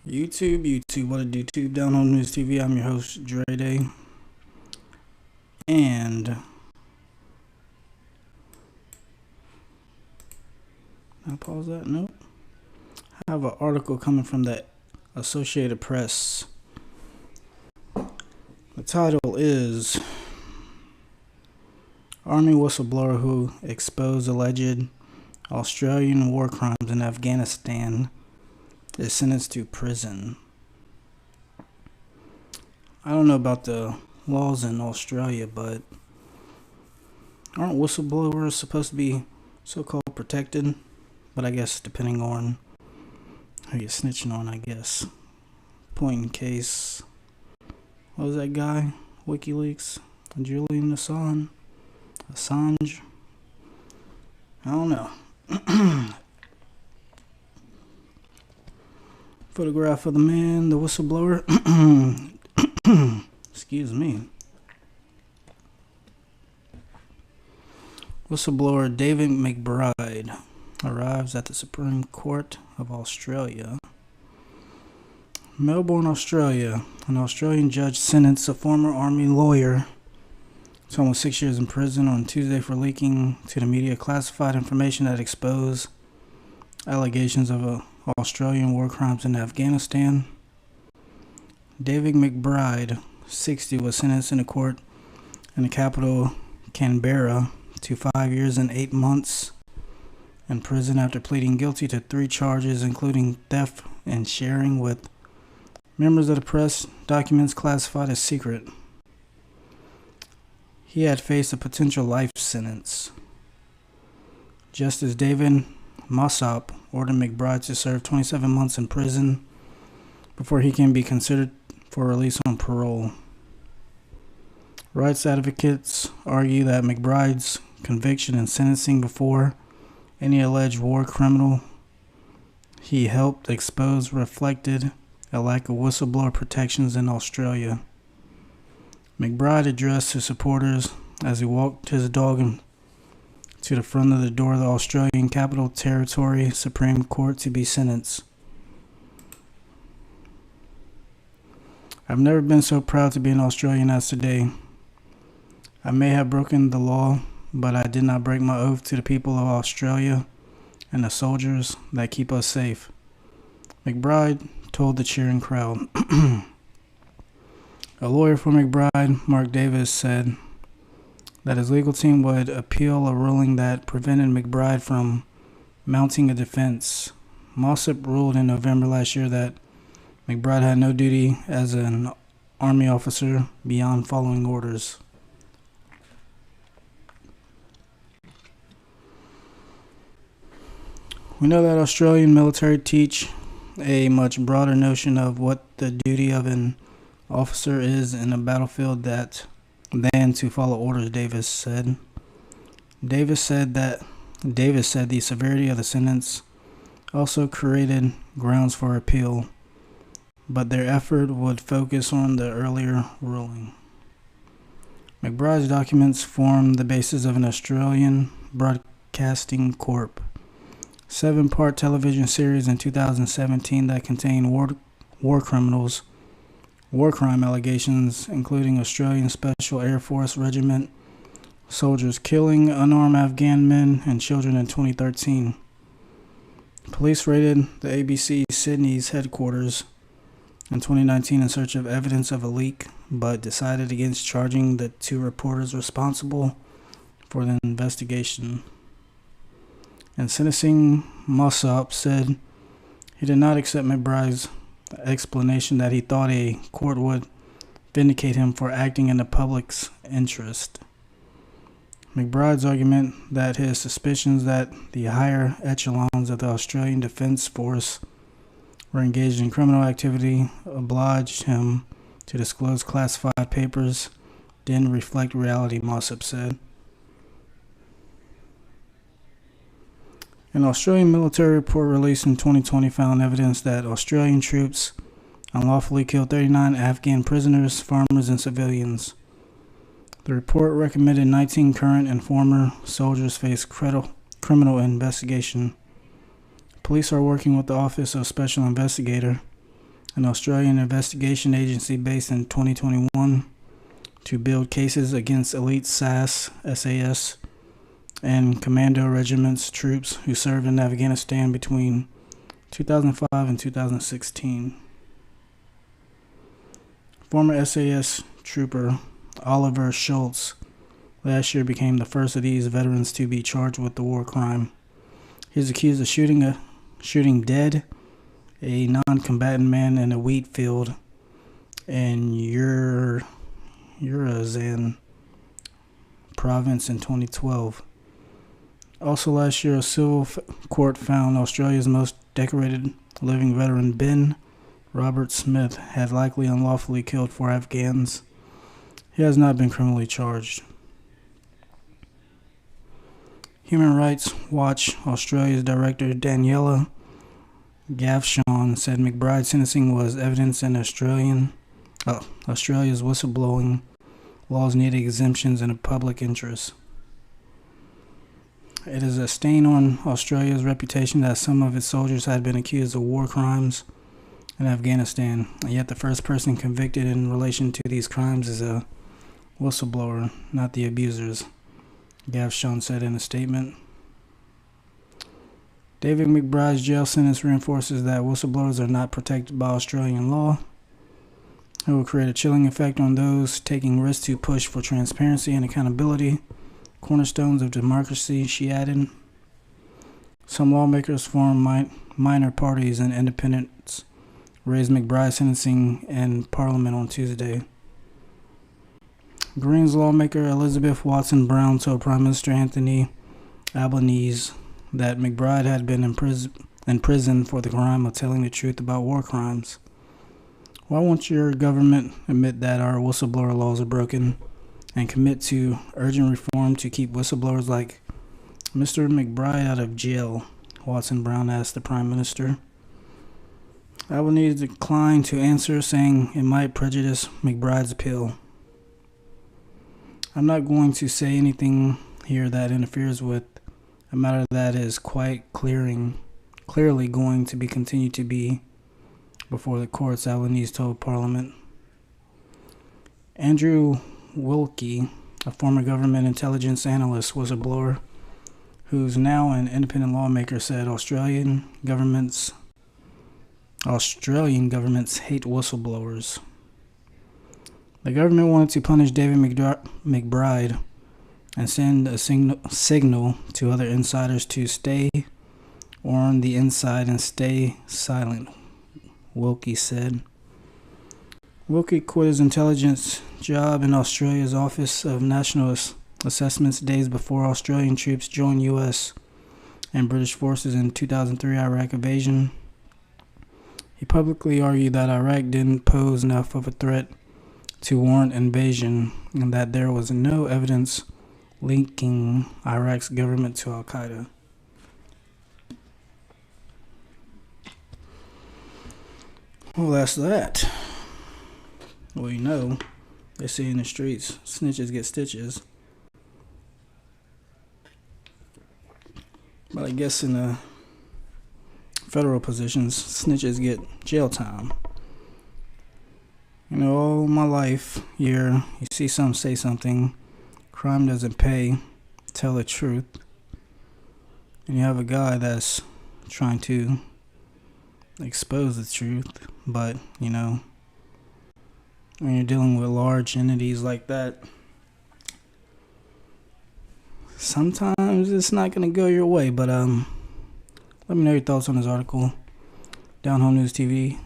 YouTube, what it do? Tube Down Home News TV. I'm your host, Dre Day. And I'll pause that. Nope. I have an article coming from the Associated Press. The title is Army Whistleblower Who Exposed Alleged Australian War Crimes in Afghanistan is sentenced to prison. I don't know about the laws in Australia, but aren't whistleblowers supposed to be so-called protected? But I guess depending on who you're snitching on, I guess. Point in case, what was that guy? WikiLeaks? Julian Assange? I don't know. Photograph of the man, the whistleblower. Excuse me. Whistleblower David McBride arrives at the Supreme Court of Australia. Melbourne, Australia. An Australian judge sentenced a former army lawyer to almost 6 years in prison on Tuesday for leaking to the media classified information that exposed allegations of Australian war crimes in Afghanistan. David McBride, 60, was sentenced in a court in the capital, Canberra, to 5 years and 8 months in prison after pleading guilty to 3 charges, including theft and sharing with members of the press documents classified as secret. He had faced a potential life sentence. Justice David Mossop ordered McBride to serve 27 months in prison before he can be considered for release on parole. Rights advocates argue that McBride's conviction and sentencing before any alleged war criminal he helped expose reflected a lack of whistleblower protections in Australia. McBride addressed his supporters as he walked his dog to the front of the door of the Australian Capital Territory Supreme Court to be sentenced. I've never been so proud to be an Australian as today. I may have broken the law, but I did not break my oath to the people of Australia and the soldiers that keep us safe, McBride told the cheering crowd. A lawyer for McBride, Mark Davis, said that his legal team would appeal a ruling that prevented McBride from mounting a defense. Mossop ruled in November last year that McBride had no duty as an army officer beyond following orders. We know that Australian military teach a much broader notion of what the duty of an officer is in a battlefield than to follow orders, Davis said. Davis said the severity of the sentence also created grounds for appeal, but their effort would focus on the earlier ruling. McBride's documents form the basis of an Australian Broadcasting Corp. 7-part television series in 2017 that contained war crime allegations, including Australian Special Air Force Regiment soldiers killing unarmed Afghan men and children in 2013. Police raided the ABC Sydney's headquarters in 2019 in search of evidence of a leak, but decided against charging the 2 reporters responsible for the investigation. In sentencing, Mossop said he did not accept McBride's explanation that he thought a court would vindicate him for acting in the public's interest. McBride's argument that his suspicions that the higher echelons of the Australian Defence Force were engaged in criminal activity obliged him to disclose classified papers didn't reflect reality, Mossop said. An Australian military report released in 2020 found evidence that Australian troops unlawfully killed 39 Afghan prisoners, farmers, and civilians. The report recommended 19 current and former soldiers face criminal investigation. Police are working with the Office of Special Investigator an Australian investigation agency based in 2021 to build cases against elite SAS, and commando regiments troops who served in Afghanistan between 2005 and 2016. Former SAS trooper Oliver Schultz last year became the first of these veterans to be charged with the war crime. He is accused of shooting dead a non-combatant man in a wheat field in Urazan province in 2012. Also last year, a civil court found Australia's most decorated living veteran Ben Robert Smith had likely unlawfully killed 4 Afghans. He has not been criminally charged. Human Rights Watch Australia's director Daniela Gavshon said McBride's sentencing was evidence in Australia's whistleblowing laws needed exemptions in a public interest. It is a stain on Australia's reputation that some of its soldiers had been accused of war crimes in Afghanistan, and yet the first person convicted in relation to these crimes is a whistleblower, not the abusers, Gavshon said in a statement. David McBride's jail sentence reinforces that whistleblowers are not protected by Australian law. It will create a chilling effect on those taking risks to push for transparency and accountability, cornerstones of democracy, she added. Some lawmakers formed minor parties and independents raised McBride's sentencing in Parliament on Tuesday. Greens lawmaker Elizabeth Watson Brown told Prime Minister Anthony Albanese that McBride had been in prison for the crime of telling the truth about war crimes. Why won't your government admit that our whistleblower laws are broken and commit to urgent reform to keep whistleblowers like Mr. McBride out of jail? Watson Brown asked the Prime Minister. Albanese declined to answer, saying it might prejudice McBride's appeal. I'm not going to say anything here that interferes with a matter that is quite clearly going to be continued to be before the courts, Albanese told Parliament. Andrew Wilkie, a former government intelligence analyst whistleblower who's now an independent lawmaker, said Australian governments hate whistleblowers. The government wanted to punish David McBride and send a signal to other insiders to stay on the inside and stay silent, Wilkie said. Wilkie quit his intelligence job in Australia's Office of National Assessments days before Australian troops joined U.S. and British forces in 2003 Iraq invasion. He publicly argued that Iraq didn't pose enough of a threat to warrant invasion and that there was no evidence linking Iraq's government to Al-Qaeda. Well, that's that. Well, you know, they say in the streets, snitches get stitches. But I guess in the federal positions, snitches get jail time. You know, all my life here, you see some say something, crime doesn't pay, tell the truth. And you have a guy that's trying to expose the truth, but, you know, when you're dealing with large entities like that, sometimes it's not going to go your way. But let me know your thoughts on this article. Down Home News TV.